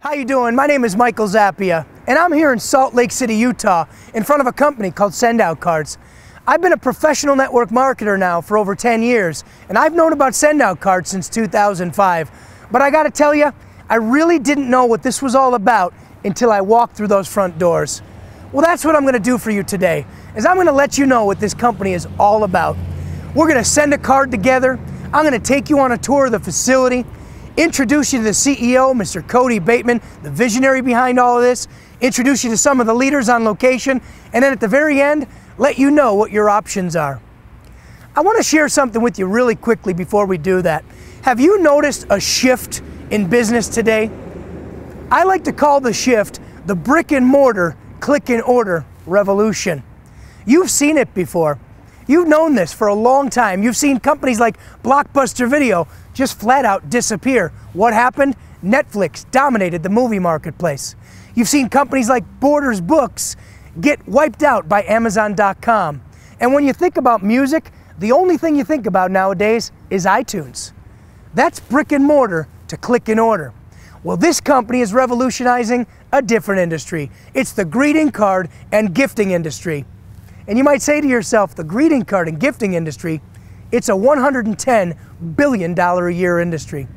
How you doing? My name is Michael Zappia, and I'm here in Salt Lake City, Utah, in front of a company called Sendout Cards. I've been a professional network marketer now for over 10 years, and I've known about Sendout Cards since 2005. But I gotta tell you, I really didn't know what this was all about until I walked through those front doors. Well, that's what I'm gonna do for you today, is I'm gonna let you know what this company is all about. We're gonna send a card together. I'm gonna take you on a tour of the facility, introduce you to the CEO, Mr. Kody Bateman, the visionary behind all of this, introduce you to some of the leaders on location, and then at the very end, let you know what your options are. I want to share something with you really quickly before we do that. Have you noticed a shift in business today? I like to call the shift the brick and mortar, click and order revolution. You've seen it before. You've known this for a long time. You've seen companies like Blockbuster Video just flat out disappear. What happened? Netflix dominated the movie marketplace. You've seen companies like Borders Books get wiped out by Amazon.com. And when you think about music, the only thing you think about nowadays is iTunes. That's brick and mortar to click and order. Well, this company is revolutionizing a different industry. It's the greeting card and gifting industry. And you might say to yourself, the greeting card and gifting industry, it's a $110 billion a year industry.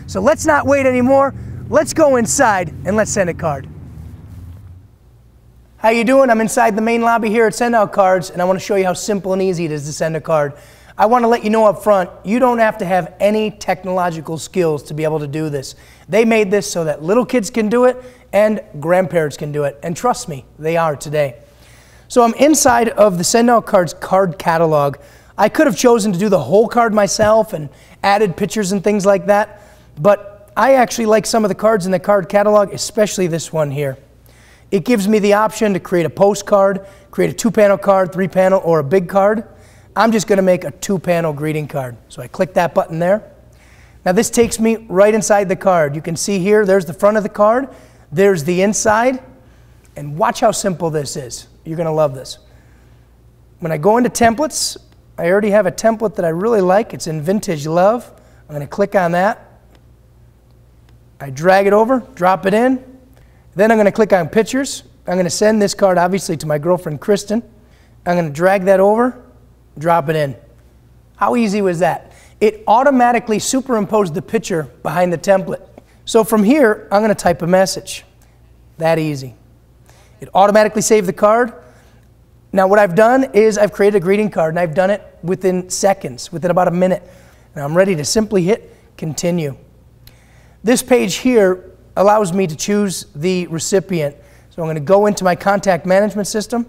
So let's not wait anymore. Let's go inside and let's send a card. How you doing? I'm inside the main lobby here at Sendout Cards, and I want to show you how simple and easy it is to send a card. I want to let you know up front, you don't have to have any technological skills to be able to do this. They made this so that little kids can do it and grandparents can do it. And trust me, they are today. So I'm inside of the Sendout Cards card catalog. I could have chosen to do the whole card myself and added pictures and things like that, but I actually like some of the cards in the card catalog, especially this one here. It gives me the option to create a postcard, create a 2-panel card, 3-panel, or a big card. I'm just going to make a 2-panel greeting card. So I click that button there. Now this takes me right inside the card. You can see here, there's the front of the card, there's the inside, and watch how simple this is. You're going to love this. When I go into templates, I already have a template that I really like. It's in Vintage Love. I'm going to click on that. I drag it over, drop it in. Then I'm going to click on Pictures. I'm going to send this card, obviously, to my girlfriend, Kristen. I'm going to drag that over, drop it in. How easy was that? It automatically superimposed the picture behind the template. So from here, I'm going to type a message. That easy. It automatically saved the card. Now what I've done is I've created a greeting card, and I've done it within seconds, within about a minute. Now I'm ready to simply hit Continue. This page here allows me to choose the recipient. So I'm going to go into my contact management system.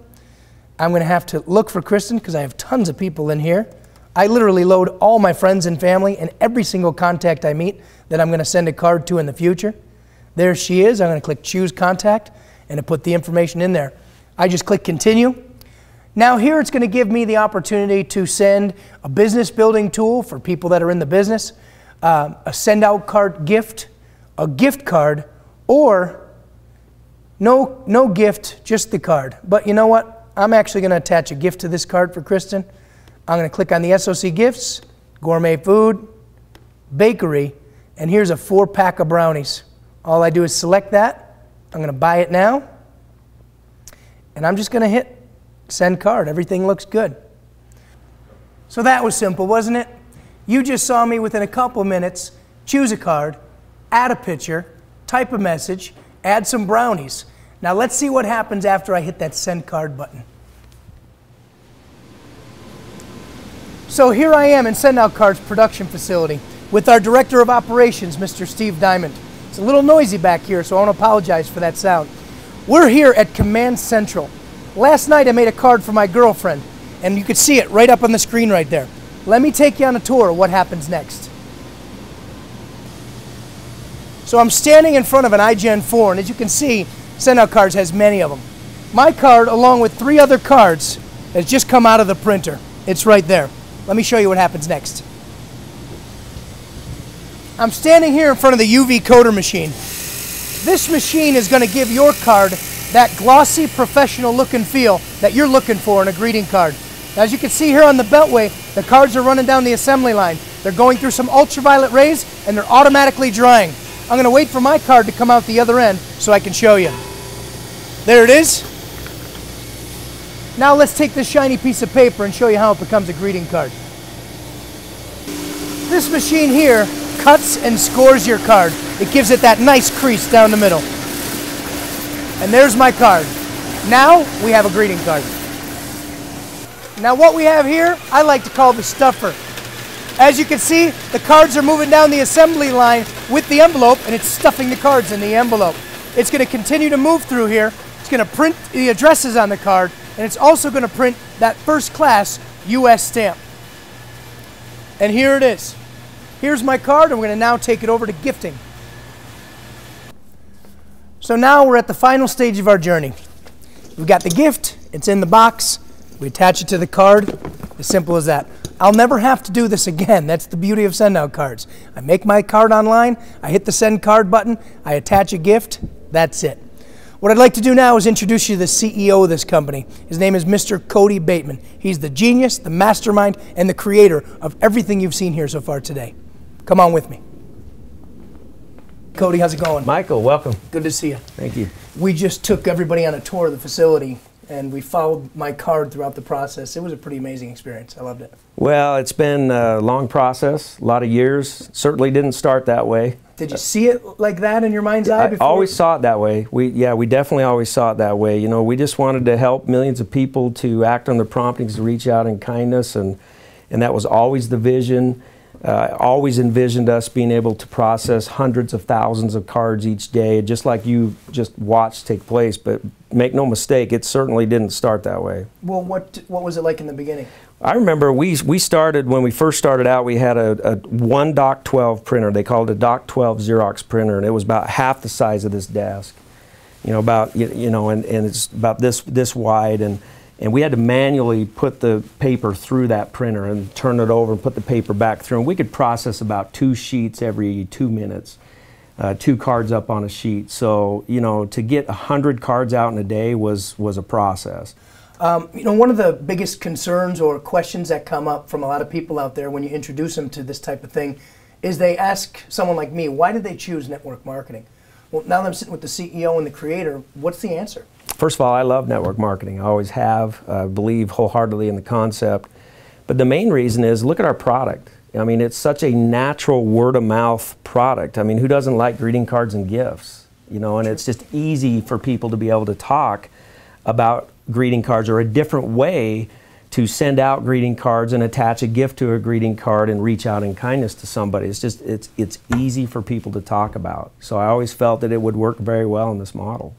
I'm going to have to look for Kristen because I have tons of people in here. I literally load all my friends and family and every single contact I meet that I'm going to send a card to in the future. There she is. I'm going to click Choose Contact and to put the information in there. I just click Continue. Now here it's going to give me the opportunity to send a business building tool for people that are in the business, a send out card gift, a gift card, or no gift, just the card. But you know what? I'm actually going to attach a gift to this card for Kristen. I'm going to click on the SOC gifts, gourmet food, bakery, and here's a 4-pack of brownies. All I do is select that. I'm going to buy it now, and I'm just going to hit Send Card. Everything looks good. So that was simple, wasn't it? You just saw me within a couple minutes choose a card, add a picture, type a message, add some brownies. Now let's see what happens after I hit that Send Card button. So here I am in Sendout Cards production facility with our Director of Operations, Mr. Steve Diamond. It's a little noisy back here, so I want to apologize for that sound. We're here at Command Central. Last night I made a card for my girlfriend, and you could see it right up on the screen right there. Let me take you on a tour of what happens next. So I'm standing in front of an iGen 4, and as you can see, Sendout Cards has many of them. My card, along with 3 other cards, has just come out of the printer. It's right there. Let me show you what happens next. I'm standing here in front of the UV coder machine. This machine is going to give your card that glossy, professional look and feel that you're looking for in a greeting card. Now, as you can see here on the beltway, the cards are running down the assembly line. They're going through some ultraviolet rays, and they're automatically drying. I'm going to wait for my card to come out the other end so I can show you. There it is. Now let's take this shiny piece of paper and show you how it becomes a greeting card. This machine here cuts and scores your card. It gives it that nice crease down the middle. And there's my card. Now we have a greeting card. Now what we have here, I like to call the stuffer. As you can see, the cards are moving down the assembly line with the envelope, and it's stuffing the cards in the envelope. It's going to continue to move through here. It's going to print the addresses on the card, and it's also going to print that first class US stamp. And here it is. Here's my card, and we're going to now take it over to gifting. So now we're at the final stage of our journey. We've got the gift, it's in the box, we attach it to the card, as simple as that. I'll never have to do this again. That's the beauty of send out cards. I make my card online, I hit the send card button, I attach a gift, that's it. What I'd like to do now is introduce you to the CEO of this company. His name is Mr. Kody Bateman. He's the genius, the mastermind, and the creator of everything you've seen here so far today. Come on with me. Kody, how's it going? Michael, welcome. Good to see you. Thank you. We just took everybody on a tour of the facility, and we followed my card throughout the process. It was a pretty amazing experience. I loved it. Well, it's been a long process, a lot of years. Certainly didn't start that way. Did you see it like that in your mind's eye before? I always saw it that way. We definitely always saw it that way. You know, we just wanted to help millions of people to act on their promptings, to reach out in kindness, and that was always the vision. Always envisioned us being able to process hundreds of thousands of cards each day, just like you just watched take place. But make no mistake, it certainly didn't start that way. Well, what was it like in the beginning? I remember we started, when we first started out, we had a one Doc 12 printer. They called it a Doc 12 Xerox printer, and it was about half the size of this desk. You know, about and it's about this wide, and we had to manually put the paper through that printer and turn it over and put the paper back through. And we could process about 2 sheets every 2 minutes, 2 cards up on a sheet. So, you know, to get 100 cards out in a day was a process. You know, one of the biggest concerns or questions that come up from a lot of people out there when you introduce them to this type of thing is they ask someone like me, why did they choose network marketing? Well, now that I'm sitting with the CEO and the creator, what's the answer? First of all, I love network marketing. I always have. I believe wholeheartedly in the concept. But the main reason is, look at our product. I mean, it's such a natural word-of-mouth product. I mean, who doesn't like greeting cards and gifts? You know, and it's just easy for people to be able to talk about greeting cards, or a different way to send out greeting cards and attach a gift to a greeting card and reach out in kindness to somebody. It's just, it's easy for people to talk about. So I always felt that it would work very well in this model.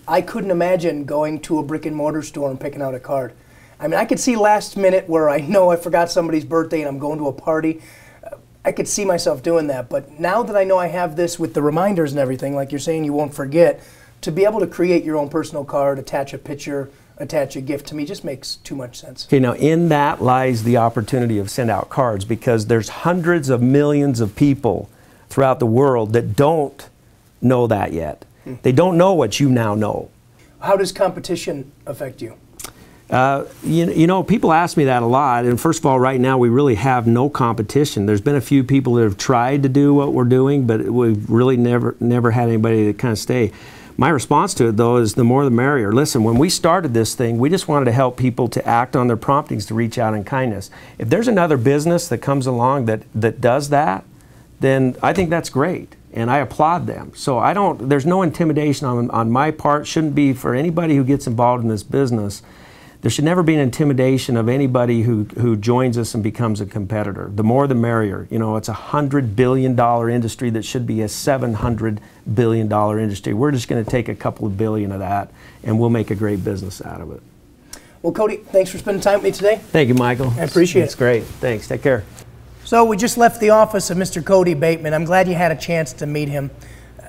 I couldn't imagine going to a brick and mortar store and picking out a card. I mean, I could see last minute where I know I forgot somebody's birthday and I'm going to a party. I could see myself doing that. But now that I know I have this with the reminders and everything, like you're saying, you won't forget, to be able to create your own personal card, attach a picture, attach a gift, to me just makes too much sense. Okay, now in that lies the opportunity of send out cards, because there's hundreds of millions of people throughout the world that don't know that yet. They don't know what you now know. How does competition affect you? You know, people ask me that a lot, and first of all, right now we really have no competition. There's been a few people that have tried to do what we're doing, but we've really never had anybody to kind of stay. My response to it, though, is the more the merrier. Listen, when we started this thing, we just wanted to help people to act on their promptings, to reach out in kindness. If there's another business that comes along that does that, then I think that's great, and I applaud them. So there's no intimidation on my part. Shouldn't be for anybody who gets involved in this business. There should never be an intimidation of anybody who joins us and becomes a competitor. The more the merrier. You know, it's a $100 billion industry that should be a $700 billion industry. We're just going to take a couple of billion of that, and we'll make a great business out of it. Well, Kody, thanks for spending time with me today. Thank you, Michael. I appreciate it. It's great. Thanks. Take care. So we just left the office of Mr. Kody Bateman. I'm glad you had a chance to meet him.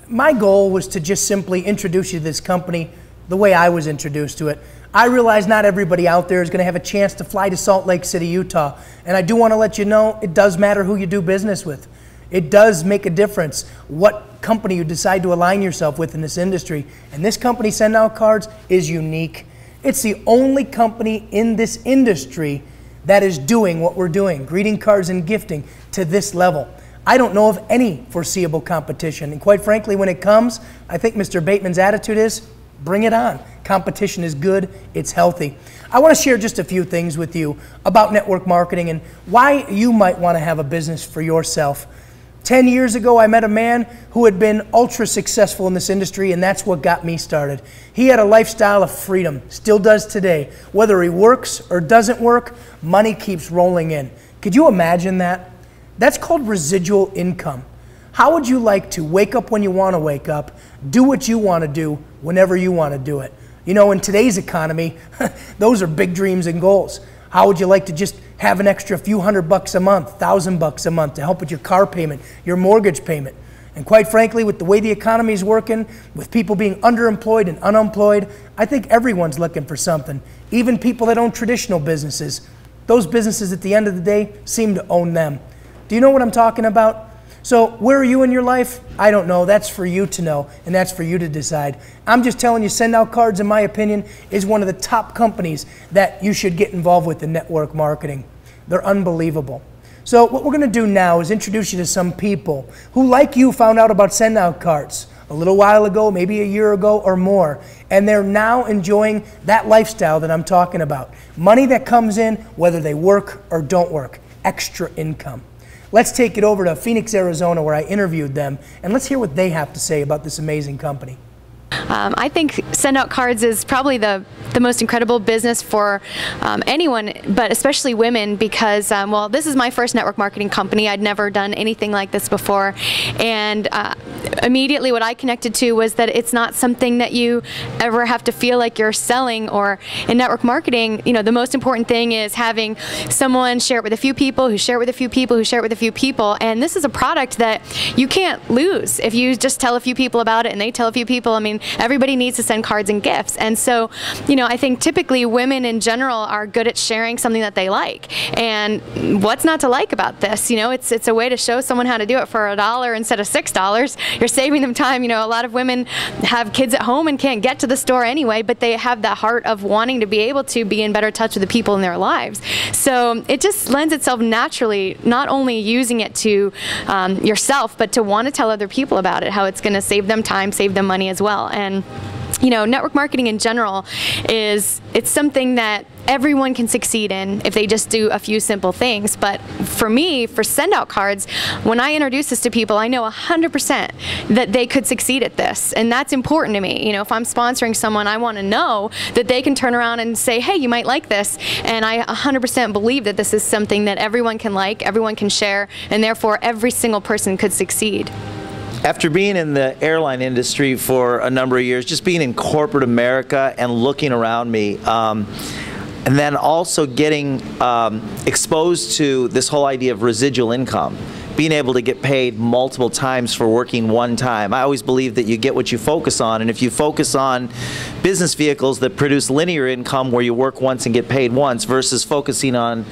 My goal was to just simply introduce you to this company the way I was introduced to it. I realize not everybody out there is going to have a chance to fly to Salt Lake City, Utah. And I do want to let you know it does matter who you do business with. It does make a difference what company you decide to align yourself with in this industry. And this company, Send Out Cards, is unique. It's the only company in this industry that is doing what we're doing, greeting cards and gifting, to this level. I don't know of any foreseeable competition. And quite frankly, when it comes, I think Mr. Bateman's attitude is, bring it on. Competition is good, it's healthy. I want to share just a few things with you about network marketing and why you might want to have a business for yourself. 10 years ago, I met a man who had been ultra successful in this industry, and that's what got me started. He had a lifestyle of freedom, still does today. Whether he works or doesn't work, money keeps rolling in. Could you imagine that? That's called residual income. How would you like to wake up when you want to wake up, do what you want to do whenever you want to do it? You know, in today's economy, those are big dreams and goals. How would you like to just have an extra few $100 a month, $1,000 a month to help with your car payment, your mortgage payment? And quite frankly, with the way the economy is working, with people being underemployed and unemployed, I think everyone's looking for something. Even people that own traditional businesses. Those businesses at the end of the day seem to own them. Do you know what I'm talking about? So where are you in your life? I don't know. That's for you to know, and that's for you to decide. I'm just telling you, Send Out Cards, in my opinion, is one of the top companies that you should get involved with in network marketing. They're unbelievable. So what we're going to do now is introduce you to some people who, like you, found out about Send Out Cards a little while ago, maybe a year ago or more, and they're now enjoying that lifestyle that I'm talking about. Money that comes in whether they work or don't work. Extra income. Let's take it over to Phoenix, Arizona, where I interviewed them, and let's hear what they have to say about this amazing company. I think Send Out Cards is probably the most incredible business for anyone, but especially women, because, well, this is my first network marketing company. I'd never done anything like this before, and immediately what I connected to was that it's not something that you ever have to feel like you're selling. Or in network marketing, you know, the most important thing is having someone share it with a few people, who share it with a few people, who share it with a few people, and this is a product that you can't lose if you just tell a few people about it and they tell a few people. I mean, everybody needs to send cards and gifts, and so, you know, I think typically women in general are good at sharing something that they like, and what's not to like about this? You know, it's a way to show someone how to do it for $1 instead of $6. You're saving them time. You know, a lot of women have kids at home and can't get to the store anyway, but they have that heart of wanting to be able to be in better touch with the people in their lives. So it just lends itself naturally, not only using it to yourself, but to want to tell other people about it, how it's going to save them time, save them money as well. And you know, network marketing in general it's something that everyone can succeed in if they just do a few simple things. But for me, for Send Out Cards, when I introduce this to people, I know 100% that they could succeed at this, and that's important to me. You know, if I'm sponsoring someone, I want to know that they can turn around and say, hey, you might like this, and I 100% believe that this is something that everyone can like, everyone can share, and therefore every single person could succeed. After being in the airline industry for a number of years, just being in corporate America and looking around me, and then also getting exposed to this whole idea of residual income, being able to get paid multiple times for working one time. I always believe that you get what you focus on, and if you focus on business vehicles that produce linear income where you work once and get paid once versus focusing on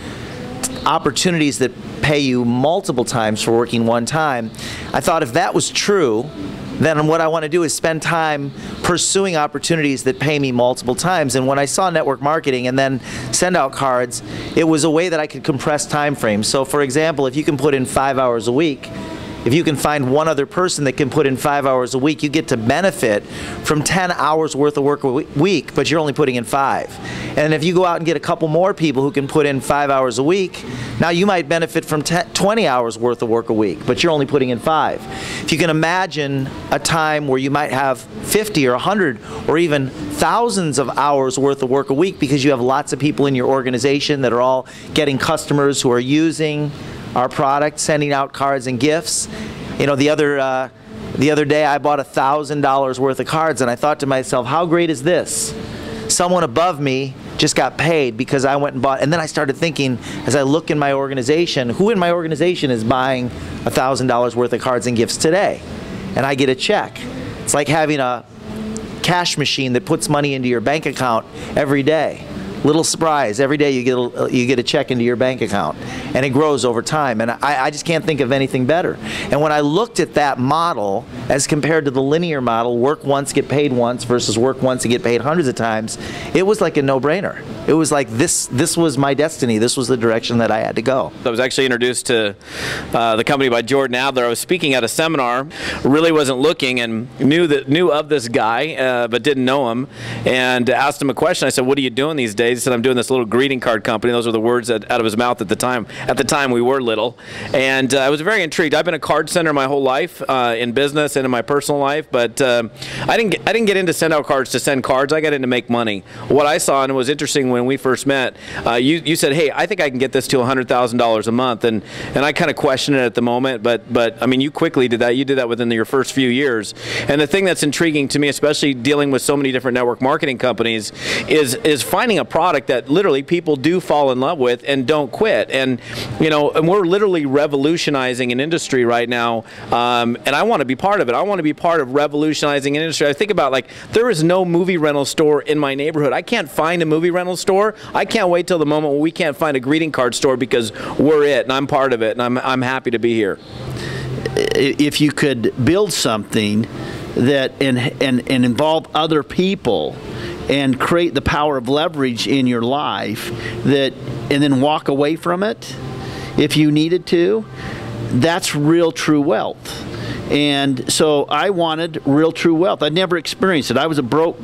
opportunities that pay you multiple times for working one time, I thought if that was true, then what I want to do is spend time pursuing opportunities that pay me multiple times. And when I saw network marketing and then Send Out Cards, it was a way that I could compress time frames. So for example, if you can put in 5 hours a week, if you can find one other person that can put in 5 hours a week, you get to benefit from 10 hours worth of work a week, but you're only putting in 5. And if you go out and get a couple more people who can put in 5 hours a week, now you might benefit from 20 hours worth of work a week, but you're only putting in 5. If you can imagine a time where you might have 50 or 100 or even thousands of hours worth of work a week because you have lots of people in your organization that are all getting customers who are using our product, sending out cards and gifts. You know, the other day I bought $1,000 worth of cards, and I thought to myself, how great is this? Someone above me just got paid because I went and bought. And then I started thinking, as I look in my organization, who in my organization is buying $1,000 worth of cards and gifts today? And I get a check. It's like having a cash machine that puts money into your bank account every day. Little surprise. Every day you get a check into your bank account, and it grows over time. And I just can't think of anything better. And when I looked at that model as compared to the linear model, work once, get paid once, versus work once and get paid hundreds of times, it was like a no-brainer. It was like this was my destiny. This was the direction that I had to go. I was actually introduced to the company by Jordan Adler. I was speaking at a seminar, really wasn't looking, and knew of this guy, but didn't know him, and asked him a question. I said, "What are you doing these days?" He said, "I'm doing this little greeting card company." Those were the words out of his mouth at the time. At the time, we were little, and I was very intrigued. I've been a card sender my whole life, in business and in my personal life, but I didn't get into send out cards to send cards. I got into make money. What I saw, and it was interesting when we first met, you said, "Hey, I think I can get this to $100,000 a month," and I kind of questioned it at the moment, but I mean, you quickly did that. You did that within your first few years. And the thing that's intriguing to me, especially dealing with so many different network marketing companies, is finding a product that literally people do fall in love with and don't quit. And and we're literally revolutionizing an industry right now, and I want to be part of it. I want to be part of revolutionizing an industry. I think about, like, there is no movie rental store in my neighborhood. I can't find a movie rental store. I can't wait till the moment when we can't find a greeting card store, because we're it, and I'm part of it, and I'm happy to be here. If you could build something that and involve other people and create the power of leverage in your life, and then walk away from it if you needed to, that's real true wealth. And so I wanted real true wealth. I'd never experienced it. I was a broke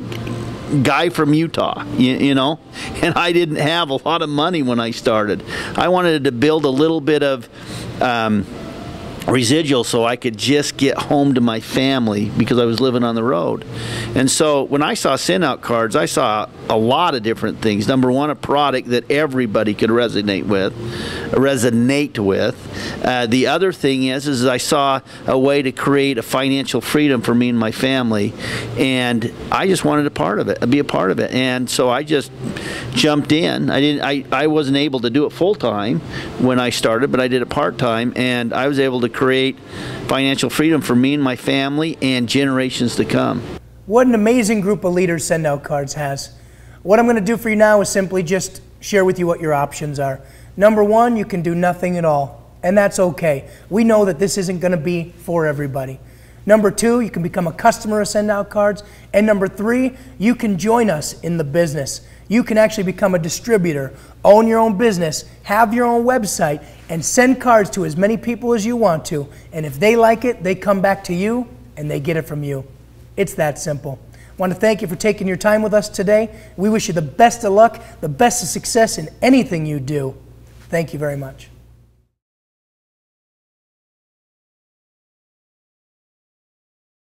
guy from Utah, and I didn't have a lot of money when I started. I wanted to build a little bit of residual so I could just get home to my family, because I was living on the road. And so when I saw send out cards, I saw a lot of different things. Number one, a product that everybody could resonate with. The other thing is I saw a way to create a financial freedom for me and my family, and I just wanted to be a part of it. And so I just jumped in. I wasn't able to do it full time when I started, but I did it part time, and I was able to create financial freedom for me and my family and generations to come. What an amazing group of leaders Send Out Cards has. What I'm going to do for you now is simply just share with you what your options are. Number one, you can do nothing at all, and that's okay. We know that this isn't going to be for everybody. Number two, you can become a customer of Send Out Cards. And number three, you can join us in the business. You can actually become a distributor, own your own business, have your own website, and send cards to as many people as you want to. And if they like it, they come back to you and they get it from you. It's that simple. I want to thank you for taking your time with us today. We wish you the best of luck, the best of success in anything you do. Thank you very much.